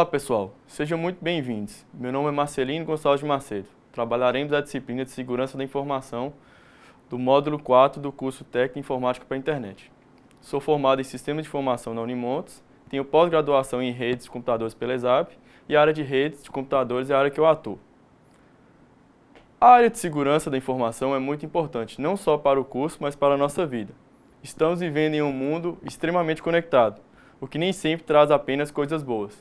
Olá pessoal, sejam muito bem-vindos. Meu nome é Marcelino Gonçalves de Macedo. Trabalharemos a disciplina de Segurança da Informação do módulo 4 do curso Técnico Informática para a Internet. Sou formado em Sistemas de Informação na Unimontes, tenho pós-graduação em Redes de Computadores pela ESAP e a área de Redes de Computadores é a área que eu atuo. A área de Segurança da Informação é muito importante, não só para o curso, mas para a nossa vida. Estamos vivendo em um mundo extremamente conectado, o que nem sempre traz apenas coisas boas.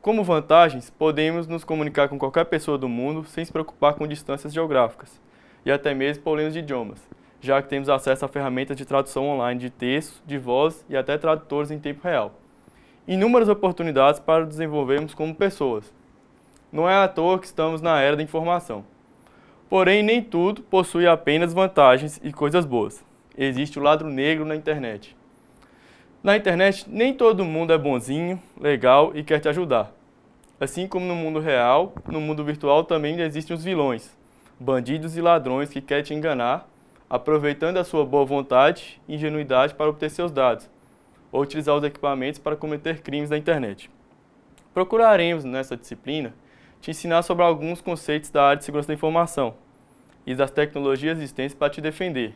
Como vantagens, podemos nos comunicar com qualquer pessoa do mundo sem se preocupar com distâncias geográficas e até mesmo problemas de idiomas, já que temos acesso a ferramentas de tradução online de texto, de voz e até tradutores em tempo real. Inúmeras oportunidades para desenvolvermos como pessoas. Não é à toa que estamos na era da informação. Porém, nem tudo possui apenas vantagens e coisas boas. Existe o lado negro na internet. Na internet, nem todo mundo é bonzinho, legal e quer te ajudar. Assim como no mundo real, no mundo virtual também existem os vilões, bandidos e ladrões que querem te enganar, aproveitando a sua boa vontade e ingenuidade para obter seus dados, ou utilizar os equipamentos para cometer crimes na internet. Procuraremos, nessa disciplina, te ensinar sobre alguns conceitos da área de segurança da informação e das tecnologias existentes para te defender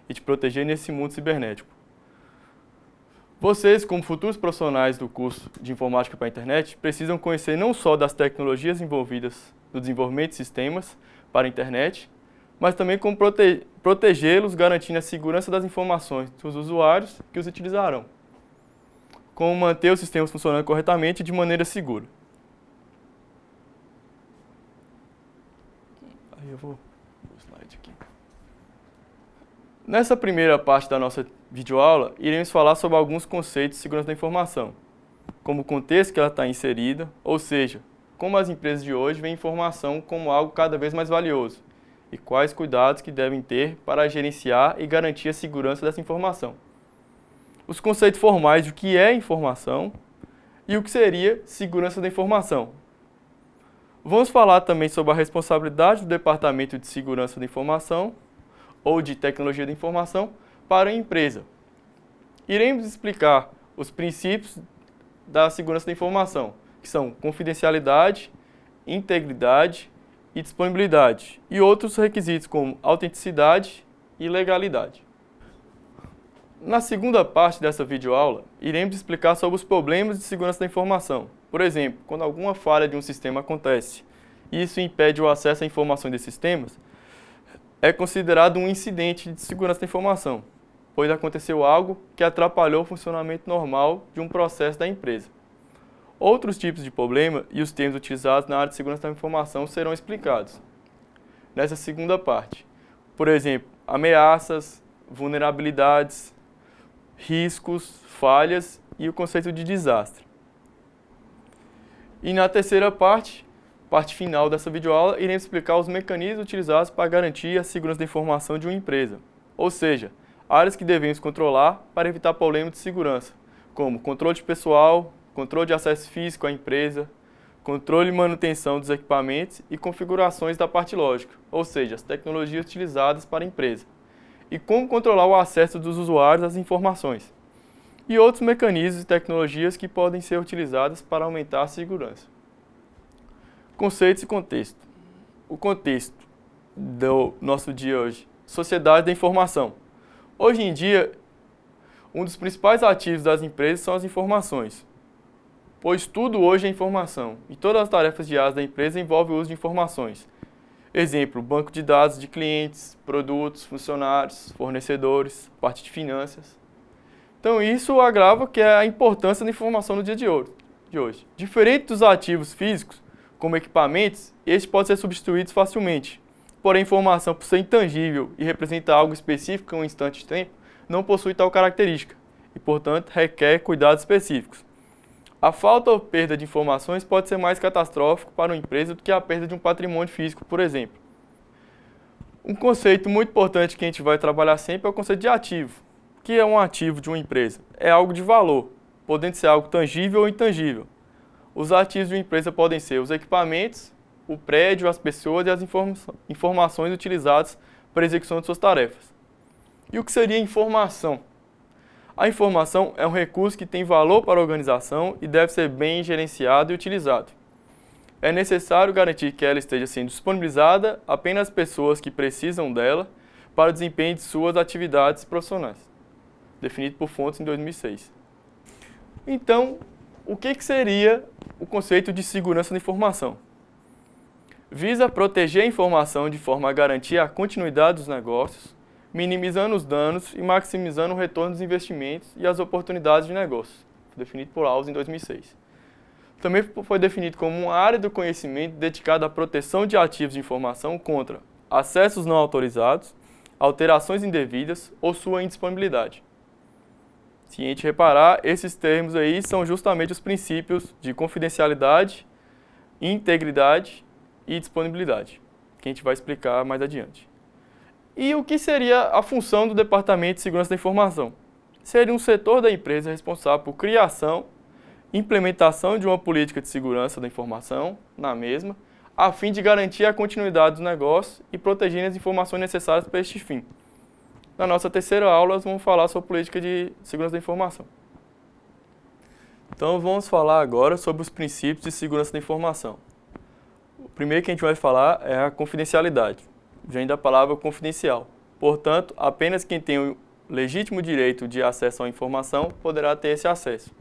e te proteger nesse mundo cibernético. Vocês, como futuros profissionais do curso de Informática para a Internet, precisam conhecer não só das tecnologias envolvidas no desenvolvimento de sistemas para a internet, mas também como protegê-los, garantindo a segurança das informações dos usuários que os utilizarão. Como manter os sistemas funcionando corretamente e de maneira segura. Aí eu vou o slide aqui. Nessa primeira parte da nossa videoaula, iremos falar sobre alguns conceitos de segurança da informação, como o contexto que ela está inserida, ou seja, como as empresas de hoje veem informação como algo cada vez mais valioso, e quais cuidados que devem ter para gerenciar e garantir a segurança dessa informação. Os conceitos formais do que é informação e o que seria segurança da informação. Vamos falar também sobre a responsabilidade do Departamento de Segurança da Informação, ou de Tecnologia da Informação, para a empresa. Iremos explicar os princípios da segurança da informação, que são confidencialidade, integridade e disponibilidade, e outros requisitos como autenticidade e legalidade. Na segunda parte dessa videoaula, iremos explicar sobre os problemas de segurança da informação. Por exemplo, quando alguma falha de um sistema acontece e isso impede o acesso a informações desses sistemas, é considerado um incidente de segurança da informação, pois aconteceu algo que atrapalhou o funcionamento normal de um processo da empresa. Outros tipos de problema e os termos utilizados na área de segurança da informação serão explicados nessa segunda parte. Por exemplo, ameaças, vulnerabilidades, riscos, falhas e o conceito de desastre. E na terceira parte final dessa videoaula, iremos explicar os mecanismos utilizados para garantir a segurança da informação de uma empresa, ou seja, áreas que devemos controlar para evitar problemas de segurança, como controle de pessoal, controle de acesso físico à empresa, controle e manutenção dos equipamentos e configurações da parte lógica, ou seja, as tecnologias utilizadas para a empresa, e como controlar o acesso dos usuários às informações, e outros mecanismos e tecnologias que podem ser utilizadas para aumentar a segurança. Conceitos e contexto. O contexto do nosso dia hoje. Sociedade da informação. Hoje em dia, um dos principais ativos das empresas são as informações, pois tudo hoje é informação e todas as tarefas diárias da empresa envolvem o uso de informações. Exemplo, banco de dados de clientes, produtos, funcionários, fornecedores, parte de finanças. Então isso agrava que é a importância da informação no dia de hoje. Diferente dos ativos físicos, como equipamentos, estes podem ser substituídos facilmente. Porém, a informação, por ser intangível e representar algo específico em um instante de tempo, não possui tal característica e, portanto, requer cuidados específicos. A falta ou perda de informações pode ser mais catastrófico para uma empresa do que a perda de um patrimônio físico, por exemplo. Um conceito muito importante que a gente vai trabalhar sempre é o conceito de ativo. O que é um ativo de uma empresa? É algo de valor, podendo ser algo tangível ou intangível. Os ativos de uma empresa podem ser os equipamentos, o prédio, as pessoas e as informações utilizadas para a execução de suas tarefas. E o que seria informação? A informação é um recurso que tem valor para a organização e deve ser bem gerenciado e utilizado. É necessário garantir que ela esteja sendo disponibilizada apenas às pessoas que precisam dela para o desempenho de suas atividades profissionais, definido por Fontes em 2006. Então, o que seria o conceito de segurança da informação? Visa proteger a informação de forma a garantir a continuidade dos negócios, minimizando os danos e maximizando o retorno dos investimentos e as oportunidades de negócio, definido por Alves em 2006. Também foi definido como uma área do conhecimento dedicada à proteção de ativos de informação contra acessos não autorizados, alterações indevidas ou sua indisponibilidade. Se a gente reparar, esses termos aí são justamente os princípios de confidencialidade, integridade e disponibilidade, que a gente vai explicar mais adiante. E o que seria a função do Departamento de Segurança da Informação? Seria um setor da empresa responsável por criação, implementação de uma política de segurança da informação na mesma, a fim de garantir a continuidade dos negócios e proteger as informações necessárias para este fim. Na nossa terceira aula, nós vamos falar sobre política de segurança da informação. Então, vamos falar agora sobre os princípios de segurança da informação. O primeiro que a gente vai falar é a confidencialidade. Vem da palavra confidencial. Portanto, apenas quem tem o legítimo direito de acesso à informação poderá ter esse acesso.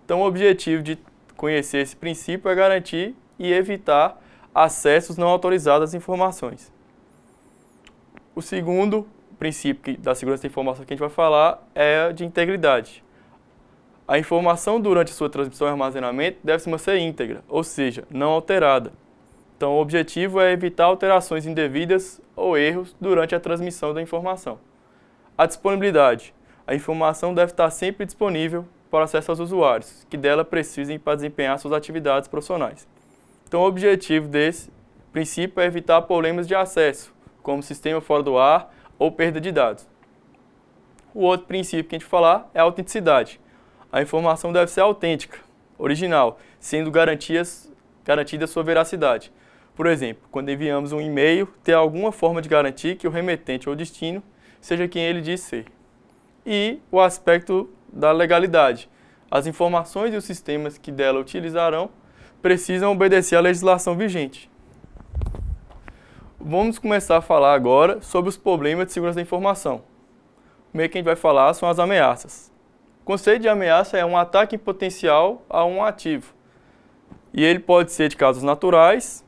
Então, o objetivo de conhecer esse princípio é garantir e evitar acessos não autorizados às informações. O segundo princípio da segurança da informação que a gente vai falar é de integridade. A informação durante sua transmissão e armazenamento deve se manter íntegra, ou seja, não alterada. Então, o objetivo é evitar alterações indevidas ou erros durante a transmissão da informação. A disponibilidade. A informação deve estar sempre disponível para acesso aos usuários, que dela precisem para desempenhar suas atividades profissionais. Então, o objetivo desse princípio é evitar problemas de acesso, como sistema fora do ar ou perda de dados. O outro princípio que a gente vai falar é a autenticidade. A informação deve ser autêntica, original, sendo garantida sua veracidade. Por exemplo, quando enviamos um e-mail, ter alguma forma de garantir que o remetente ou destino seja quem ele diz ser. E o aspecto da legalidade. As informações e os sistemas que dela utilizarão precisam obedecer à legislação vigente. Vamos começar a falar agora sobre os problemas de segurança da informação. O primeiro que a gente vai falar são as ameaças. O conceito de ameaça é um ataque em potencial a um ativo. E ele pode ser de causas naturais,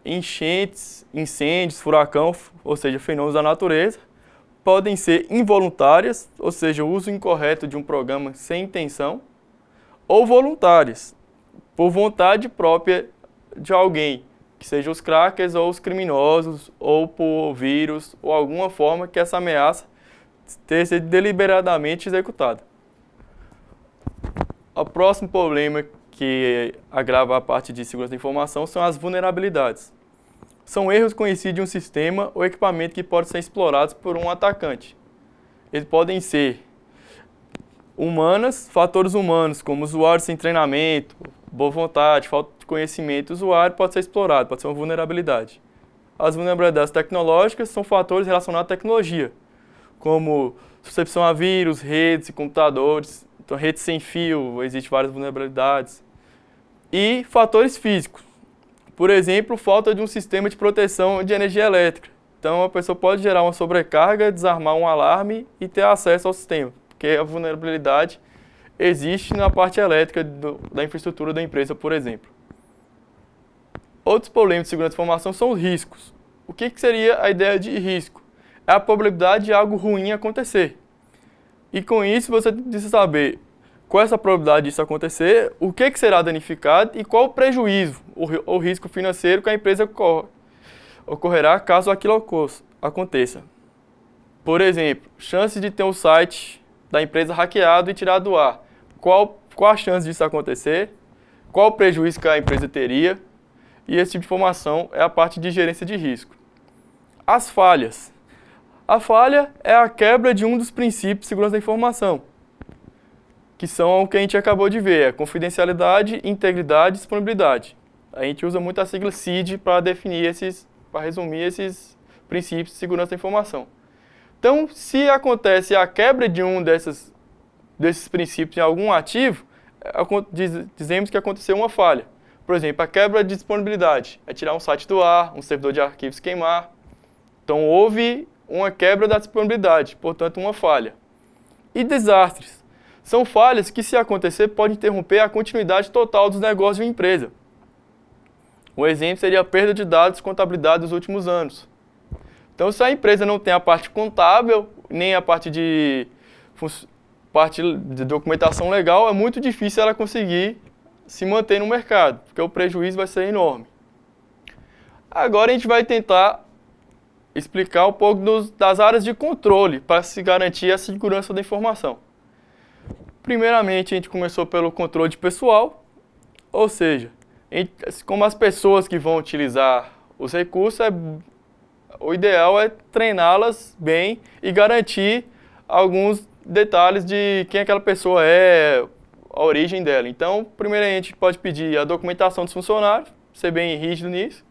enchentes, incêndios, furacão, ou seja, fenômenos da natureza. Podem ser involuntárias, ou seja, o uso incorreto de um programa sem intenção, ou voluntárias, por vontade própria de alguém, que sejam os crackers ou os criminosos, ou por vírus, ou alguma forma que essa ameaça tenha sido deliberadamente executada. O próximo problema que agrava a parte de segurança da informação são as vulnerabilidades. São erros conhecidos de um sistema ou equipamento que podem ser explorados por um atacante. Eles podem ser fatores humanos, como usuários sem treinamento, boa vontade, falta de conhecimento do usuário, pode ser explorado, pode ser uma vulnerabilidade. As vulnerabilidades tecnológicas são fatores relacionados à tecnologia, como suscepção a vírus, redes e computadores, então redes sem fio, existem várias vulnerabilidades. E fatores físicos, por exemplo, falta de um sistema de proteção de energia elétrica. Então a pessoa pode gerar uma sobrecarga, desarmar um alarme e ter acesso ao sistema, porque a vulnerabilidade existe na parte elétrica da infraestrutura da empresa, por exemplo. Outros problemas de segurança da informação são os riscos. O que seria a ideia de risco? É a probabilidade de algo ruim acontecer. E com isso você precisa saber qual é essa probabilidade disso acontecer, o que será danificado e qual o prejuízo, o risco financeiro que a empresa ocorrerá caso aquilo aconteça. Por exemplo, chance de ter o site da empresa hackeado e tirado do ar. Qual a chance disso acontecer? Qual o prejuízo que a empresa teria? E esse tipo de informação é a parte de gerência de risco. As falhas. A falha é a quebra de um dos princípios de segurança da informação, que são o que a gente acabou de ver, a confidencialidade, integridade e disponibilidade. A gente usa muito a sigla CID para resumir esses princípios de segurança da informação. Então, se acontece a quebra de um desses princípios em algum ativo, dizemos que aconteceu uma falha. Por exemplo, a quebra de disponibilidade é tirar um site do ar, um servidor de arquivos queimar. Então, houve uma quebra da disponibilidade, portanto, uma falha. E desastres. São falhas que, se acontecer, podem interromper a continuidade total dos negócios de uma empresa. Um exemplo seria a perda de dados de contabilidade dos últimos anos. Então, se a empresa não tem a parte contábil, nem a parte de documentação legal, é muito difícil ela conseguir se manter no mercado, porque o prejuízo vai ser enorme. Agora a gente vai tentar explicar um pouco das áreas de controle para se garantir a segurança da informação. Primeiramente, a gente começou pelo controle de pessoal, ou seja, como as pessoas que vão utilizar os recursos, o ideal é treiná-las bem e garantir alguns detalhes de quem aquela pessoa é, a origem dela. Então, primeiramente, a gente pode pedir a documentação dos funcionários, ser bem rígido nisso,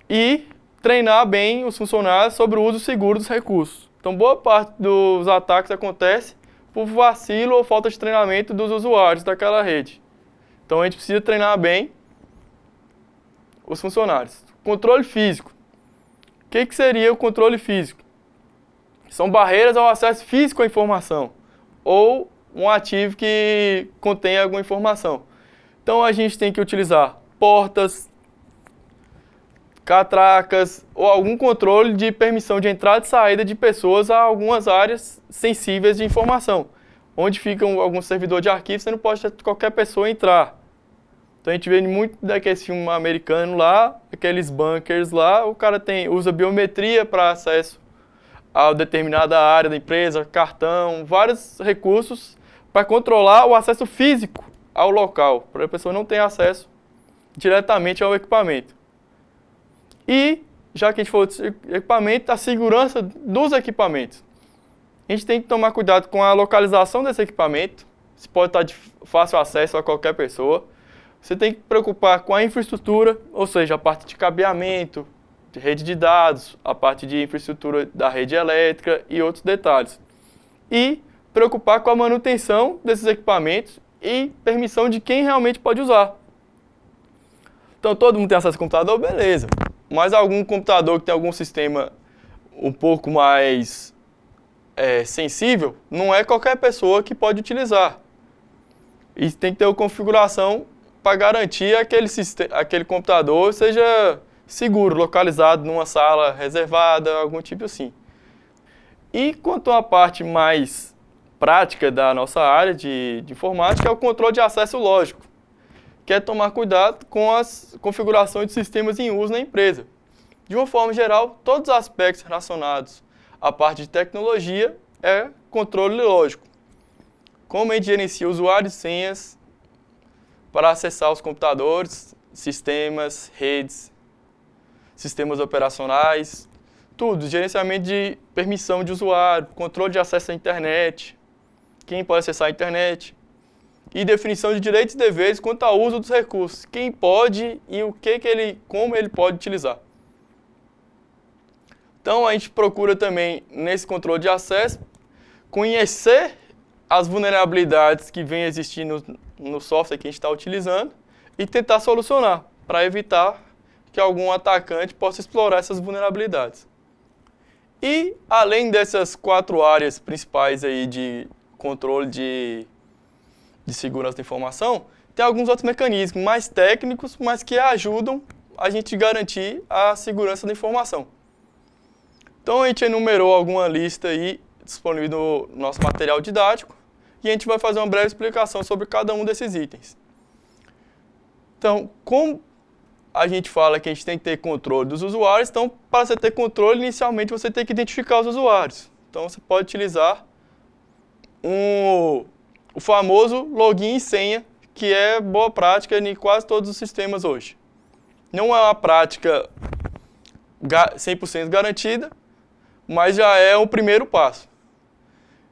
e treinar bem os funcionários sobre o uso seguro dos recursos. Então, boa parte dos ataques acontece por vacilo ou falta de treinamento dos usuários daquela rede. Então, a gente precisa treinar bem os funcionários. Controle físico. O que seria o controle físico? São barreiras ao acesso físico à informação ou um ativo que contém alguma informação. Então, a gente tem que utilizar portas, catracas ou algum controle de permissão de entrada e saída de pessoas a algumas áreas sensíveis de informação. Onde fica algum servidor de arquivo, você não pode deixar qualquer pessoa entrar. Então a gente vê muito daquele filme americano lá, aqueles bunkers lá, o cara usa biometria para acesso a determinada área da empresa, cartão, vários recursos para controlar o acesso físico ao local, para a pessoa não ter acesso diretamente ao equipamento. E, já que a gente falou de equipamento, a segurança dos equipamentos. A gente tem que tomar cuidado com a localização desse equipamento, se pode estar de fácil acesso a qualquer pessoa. Você tem que preocupar com a infraestrutura, ou seja, a parte de cabeamento, de rede de dados, a parte de infraestrutura da rede elétrica e outros detalhes. E preocupar com a manutenção desses equipamentos e permissão de quem realmente pode usar. Então, todo mundo tem acesso ao computador? Beleza. Mas algum computador que tem algum sistema um pouco mais sensível, não é qualquer pessoa que pode utilizar. E tem que ter uma configuração para garantir aquele computador seja seguro, localizado numa sala reservada, algum tipo assim. E quanto à parte mais prática da nossa área de informática, é o controle de acesso lógico, que é tomar cuidado com as configurações de sistemas em uso na empresa. De uma forma geral, todos os aspectos relacionados à parte de tecnologia é controle lógico. Como a gente gerencia usuários e senhas para acessar os computadores, sistemas, redes, sistemas operacionais, tudo, gerenciamento de permissão de usuário, controle de acesso à internet, quem pode acessar a internet, e definição de direitos e deveres quanto ao uso dos recursos, quem pode e como ele pode utilizar. Então, a gente procura também, nesse controle de acesso, conhecer as vulnerabilidades que vêm existindo no software que a gente está utilizando e tentar solucionar, para evitar que algum atacante possa explorar essas vulnerabilidades. E, além dessas 4 áreas principais aí de controle de segurança da informação, tem alguns outros mecanismos mais técnicos, mas que ajudam a gente a garantir a segurança da informação. Então, a gente enumerou alguma lista aí disponível no nosso material didático e a gente vai fazer uma breve explicação sobre cada um desses itens. Então, como a gente fala que a gente tem que ter controle dos usuários, então, para você ter controle, inicialmente você tem que identificar os usuários. Então, você pode utilizar o famoso login e senha, que é boa prática em quase todos os sistemas hoje. Não é uma prática 100% garantida, mas já é o primeiro passo.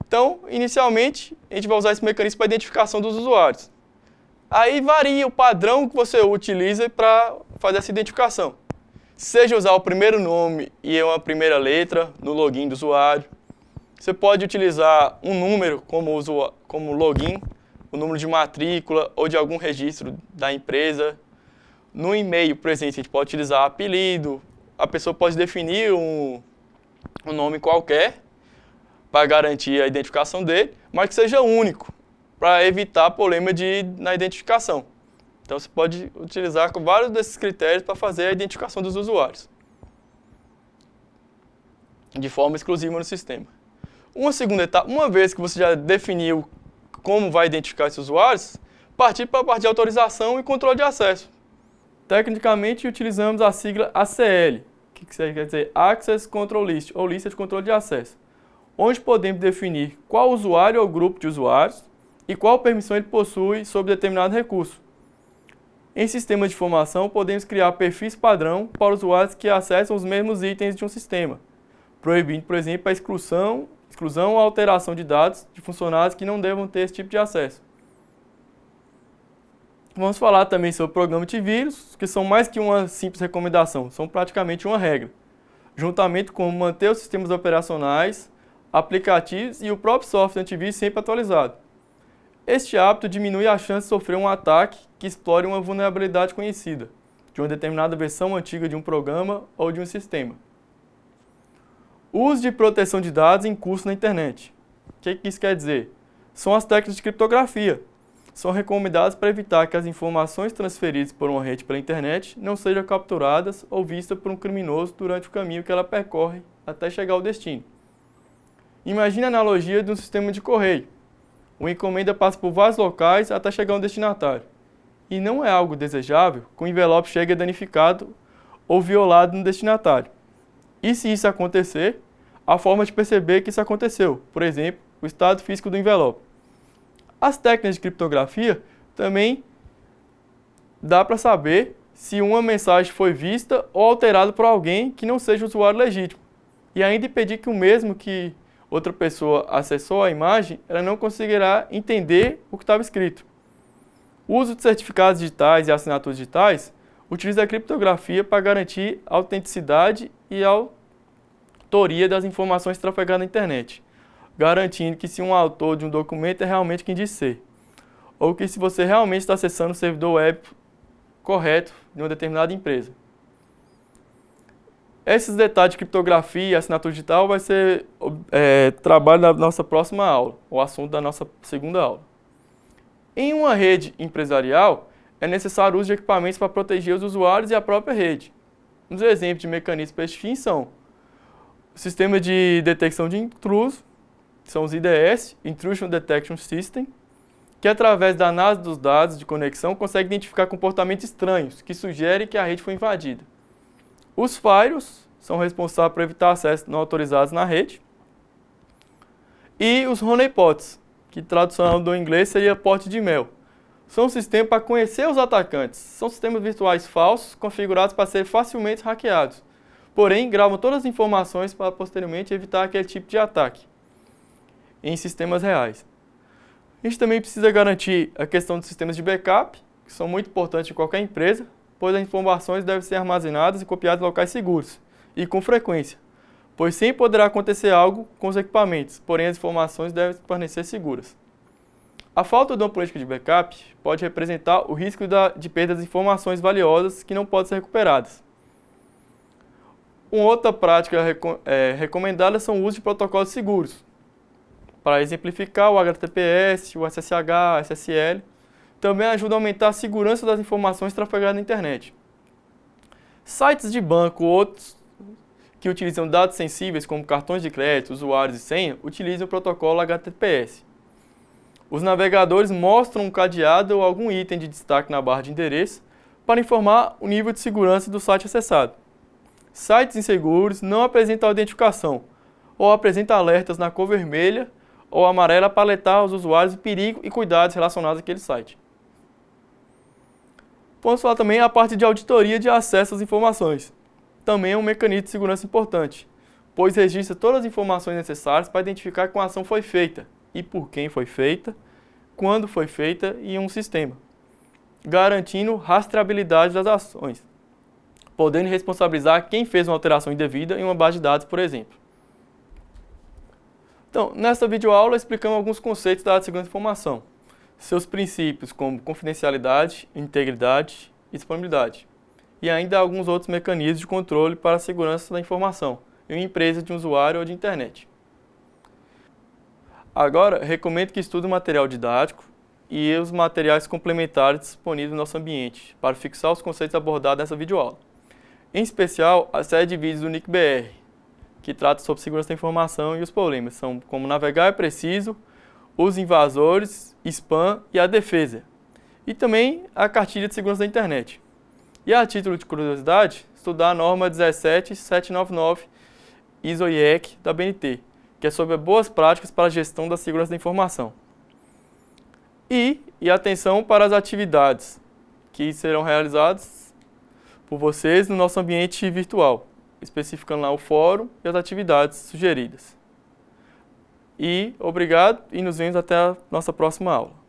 Então, inicialmente, a gente vai usar esse mecanismo para identificação dos usuários. Aí varia o padrão que você utiliza para fazer essa identificação. seja usar o primeiro nome e uma primeira letra no login do usuário. Você pode utilizar um número como login, o número de matrícula ou de algum registro da empresa. No e-mail, por exemplo, a gente pode utilizar apelido, a pessoa pode definir um nome qualquer para garantir a identificação dele, mas que seja único, para evitar problema na identificação. Então você pode utilizar vários desses critérios para fazer a identificação dos usuários, de forma exclusiva no sistema. Uma segunda etapa, uma vez que você já definiu como vai identificar esses usuários, partir para a parte de autorização e controle de acesso. Tecnicamente, utilizamos a sigla ACL, que quer dizer Access Control List, ou lista de controle de acesso, onde podemos definir qual usuário ou grupo de usuários e qual permissão ele possui sobre determinado recurso. Em sistemas de informação, podemos criar perfis padrão para usuários que acessam os mesmos itens de um sistema, proibindo, por exemplo, a exclusão ou alteração de dados de funcionários que não devam ter esse tipo de acesso. Vamos falar também sobre programa antivírus, que são mais que uma simples recomendação, são praticamente uma regra, juntamente com manter os sistemas operacionais, aplicativos e o próprio software antivírus sempre atualizado. Este hábito diminui a chance de sofrer um ataque que explore uma vulnerabilidade conhecida, de uma determinada versão antiga de um programa ou de um sistema. Uso de proteção de dados em curso na internet. O que isso quer dizer? São as técnicas de criptografia. São recomendadas para evitar que as informações transferidas por uma rede pela internet não sejam capturadas ou vistas por um criminoso durante o caminho que ela percorre até chegar ao destino. Imagine a analogia de um sistema de correio. Uma encomenda passa por vários locais até chegar ao destinatário. E não é algo desejável que o envelope chegue danificado ou violado no destinatário. E se isso acontecer, a forma de perceber que isso aconteceu, por exemplo, o estado físico do envelope. As técnicas de criptografia também dá para saber se uma mensagem foi vista ou alterada por alguém que não seja usuário legítimo, e ainda impedir que o mesmo que outra pessoa acessou a imagem, ela não conseguirá entender o que estava escrito. O uso de certificados digitais e assinaturas digitais utiliza a criptografia para garantir a autenticidade e a autoria das informações trafegadas na internet, garantindo que se um autor de um documento é realmente quem diz ser, ou que se você realmente está acessando o servidor web correto de uma determinada empresa. Esses detalhes de criptografia e assinatura digital vai ser trabalho da nossa próxima aula, o assunto da nossa segunda aula. Em uma rede empresarial, é necessário o uso de equipamentos para proteger os usuários e a própria rede. Uns exemplos de mecanismos para este fim são o sistema de detecção de intruso, que são os IDS, Intrusion Detection System, que através da análise dos dados de conexão consegue identificar comportamentos estranhos que sugerem que a rede foi invadida. Os firewalls são responsáveis por evitar acessos não autorizados na rede. E os honeypots, que tradução do inglês seria pote de mel. São um sistema para conhecer os atacantes. São sistemas virtuais falsos configurados para serem facilmente hackeados. Porém, gravam todas as informações para posteriormente evitar aquele tipo de ataque em sistemas reais. A gente também precisa garantir a questão dos sistemas de backup, que são muito importantes em qualquer empresa, pois as informações devem ser armazenadas e copiadas em locais seguros, e com frequência, pois sempre poderá acontecer algo com os equipamentos, porém as informações devem permanecer seguras. A falta de uma política de backup pode representar o risco de perda de informações valiosas que não podem ser recuperadas. Uma outra prática recomendada são o uso de protocolos seguros, para exemplificar o HTTPS, o SSH, SSL, também ajuda a aumentar a segurança das informações trafegadas na internet. Sites de banco ou outros que utilizam dados sensíveis como cartões de crédito, usuários e senha, utilizam o protocolo HTTPS. Os navegadores mostram um cadeado ou algum item de destaque na barra de endereço para informar o nível de segurança do site acessado. Sites inseguros não apresentam identificação ou apresentam alertas na cor vermelha ou amarela para alertar os usuários do perigo e cuidados relacionados àquele site. Vamos falar também a parte de auditoria de acesso às informações. Também é um mecanismo de segurança importante, pois registra todas as informações necessárias para identificar como a ação foi feita e por quem foi feita, quando foi feita em um sistema, garantindo rastreabilidade das ações. podendo responsabilizar quem fez uma alteração indevida em uma base de dados, por exemplo. Então, nesta videoaula, explicamos alguns conceitos da área de segurança da informação, seus princípios como confidencialidade, integridade e disponibilidade, e ainda alguns outros mecanismos de controle para a segurança da informação em uma empresa de um usuário ou de internet. Agora, recomendo que estude o material didático e os materiais complementares disponíveis no nosso ambiente para fixar os conceitos abordados nessa videoaula. Em especial, a série de vídeos do NIC-BR, que trata sobre segurança da informação e os problemas, são como navegar é preciso, os invasores, spam e a defesa. E também a cartilha de segurança da internet. E a título de curiosidade, estudar a norma 17799 ISO-IEC da BNT, que é sobre boas práticas para a gestão da segurança da informação. E atenção para as atividades que serão realizadas por vocês no nosso ambiente virtual, especificando lá o fórum e as atividades sugeridas. E obrigado e nos vemos até a nossa próxima aula.